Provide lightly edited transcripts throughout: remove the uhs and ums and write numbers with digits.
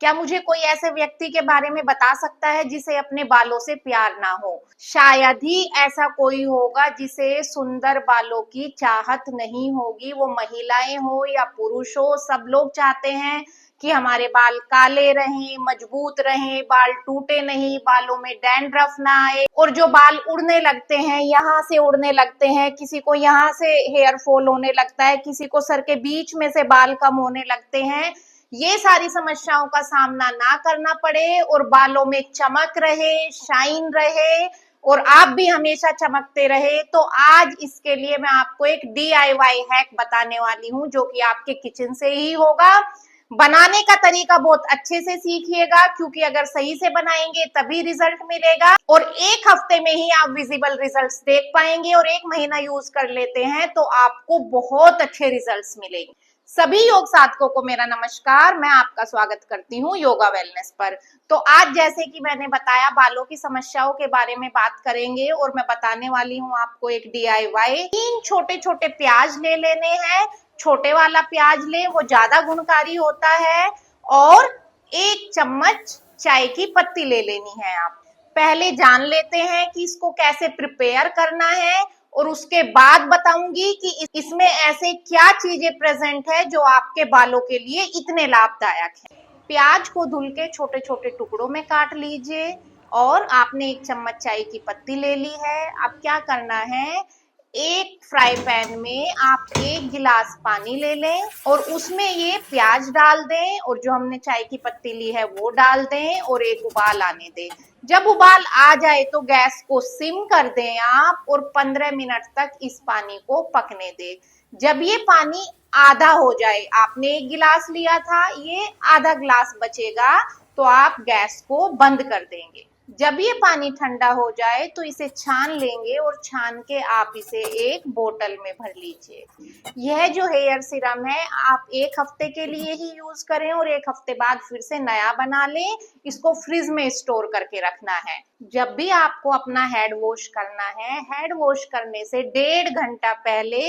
क्या मुझे कोई ऐसे व्यक्ति के बारे में बता सकता है जिसे अपने बालों से प्यार ना हो? शायद ही ऐसा कोई होगा जिसे सुंदर बालों की चाहत नहीं होगी। वो महिलाएं हो या पुरुष हो, सब लोग चाहते हैं कि हमारे बाल काले रहें, मजबूत रहें, बाल टूटे नहीं, बालों में डैंड्रफ ना आए। और जो बाल उड़ने लगते हैं, यहाँ से उड़ने लगते हैं, किसी को यहाँ से हेयर फॉल होने लगता है, किसी को सर के बीच में से बाल कम होने लगते हैं, ये सारी समस्याओं का सामना ना करना पड़े और बालों में चमक रहे, शाइन रहे और आप भी हमेशा चमकते रहे, तो आज इसके लिए मैं आपको एक DIY हैक बताने वाली हूँ, जो कि आपके किचन से ही होगा। बनाने का तरीका बहुत अच्छे से सीखिएगा, क्योंकि अगर सही से बनाएंगे तभी रिजल्ट मिलेगा और एक हफ्ते में ही आप विजिबल रिजल्ट्स देख पाएंगे। और 1 महीना यूज कर लेते हैं तो आपको बहुत अच्छे रिजल्ट्स मिलेंगे। सभी योग साधकों को मेरा नमस्कार, मैं आपका स्वागत करती हूँ योगा वेलनेस पर। तो आज जैसे कि मैंने बताया, बालों की समस्याओं के बारे में बात करेंगे और मैं बताने वाली हूँ आपको एक DIY। 3 छोटे छोटे प्याज ले लेने हैं, छोटे वाला प्याज ले, वो ज्यादा गुणकारी होता है। और 1 चम्मच चाय की पत्ती ले लेनी है। आप पहले जान लेते हैं कि इसको कैसे प्रिपेयर करना है और उसके बाद बताऊंगी कि इसमें ऐसे क्या चीजें प्रेजेंट है जो आपके बालों के लिए इतने लाभदायक है। प्याज को धुल के छोटे छोटे टुकड़ों में काट लीजिए और आपने 1 चम्मच चाय की पत्ती ले ली है। अब क्या करना है, एक फ्राई पैन में आप 1 गिलास पानी ले लें और उसमें ये प्याज डाल दें और जो हमने चाय की पत्ती ली है वो डाल दें और एक उबाल आने दें। जब उबाल आ जाए तो गैस को सिम कर दें आप और 15 मिनट तक इस पानी को पकने दें। जब ये पानी आधा हो जाए, आपने 1 गिलास लिया था, ये आधा गिलास बचेगा, तो आप गैस को बंद कर देंगे। जब ये पानी ठंडा हो जाए तो इसे छान लेंगे और छान के आप इसे एक बोतल में भर लीजिए। यह जो हेयर सीरम है आप 1 हफ्ते के लिए ही यूज करें और 1 हफ्ते बाद फिर से नया बना लें। इसको फ्रिज में स्टोर करके रखना है। जब भी आपको अपना हेड वॉश करना है, हेड वॉश करने से 1.5 घंटा पहले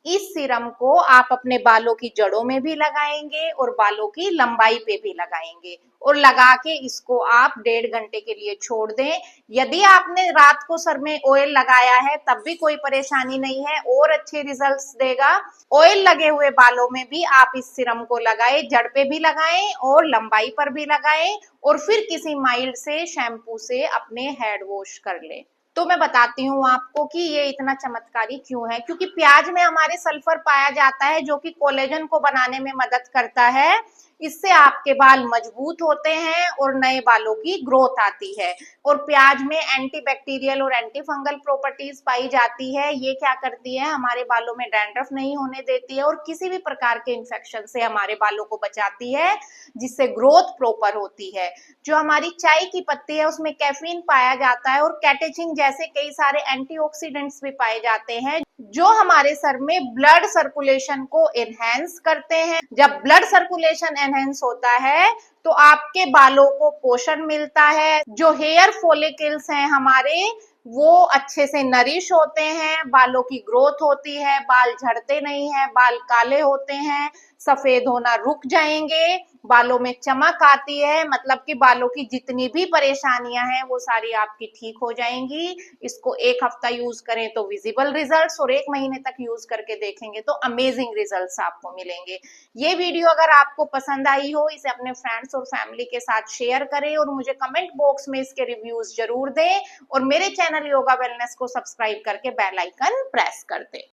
इस सीरम को आप अपने बालों की जड़ों में भी लगाएंगे और बालों की लंबाई पे भी लगाएंगे और लगा के इसको आप 1.5 घंटे के लिए छोड़ दें। यदि आपने रात को सर में ऑयल लगाया है तब भी कोई परेशानी नहीं है, और अच्छे रिजल्ट्स देगा। ऑयल लगे हुए बालों में भी आप इस सीरम को लगाएं, जड़ पे भी लगाएं और लंबाई पर भी लगाएं और फिर किसी माइल्ड से शैम्पू से अपने हेड वॉश कर लें। तो मैं बताती हूँ आपको कि ये इतना चमत्कारी क्यों है, क्योंकि प्याज में हमारे सल्फर पाया जाता है जो कि कोलेजन को बनाने में मदद करता है। इससे आपके बाल मजबूत होते हैं और नए बालों की ग्रोथ आती है। और प्याज में एंटीबैक्टीरियल और एंटी फंगल प्रॉपर्टीज पाई जाती है। ये क्या करती है, हमारे बालों में डैंड्रफ नहीं होने देती है और किसी भी प्रकार के इन्फेक्शन से हमारे बालों को बचाती है, जिससे ग्रोथ प्रॉपर होती है। जो हमारी चाय की पत्ती है उसमें कैफीन पाया जाता है और कैटेचिन जैसे कई सारे एंटीऑक्सीडेंट्स भी पाए जाते हैं, जो हमारे सर में ब्लड सर्कुलेशन को एनहेंस करते हैं। जब ब्लड सर्कुलेशन एनहेंस होता है तो आपके बालों को पोषण मिलता है। जो हेयर फॉलिकल्स हैं हमारे, वो अच्छे से नरिश होते हैं, बालों की ग्रोथ होती है, बाल झड़ते नहीं है, बाल काले होते हैं, सफेद होना रुक जाएंगे, बालों में चमक आती है। मतलब कि बालों की जितनी भी परेशानियां हैं वो सारी आपकी ठीक हो जाएंगी। इसको 1 हफ्ता यूज करें तो विजिबल रिजल्ट्स और 1 महीने तक यूज करके देखेंगे तो अमेजिंग रिजल्ट्स आपको मिलेंगे। ये वीडियो अगर आपको पसंद आई हो, इसे अपने फ्रेंड्स और फैमिली के साथ शेयर करें और मुझे कमेंट बॉक्स में इसके रिव्यूज जरूर दें और मेरे चैनल योगा वेलनेस को सब्सक्राइब करके बेल आइकन प्रेस कर दें।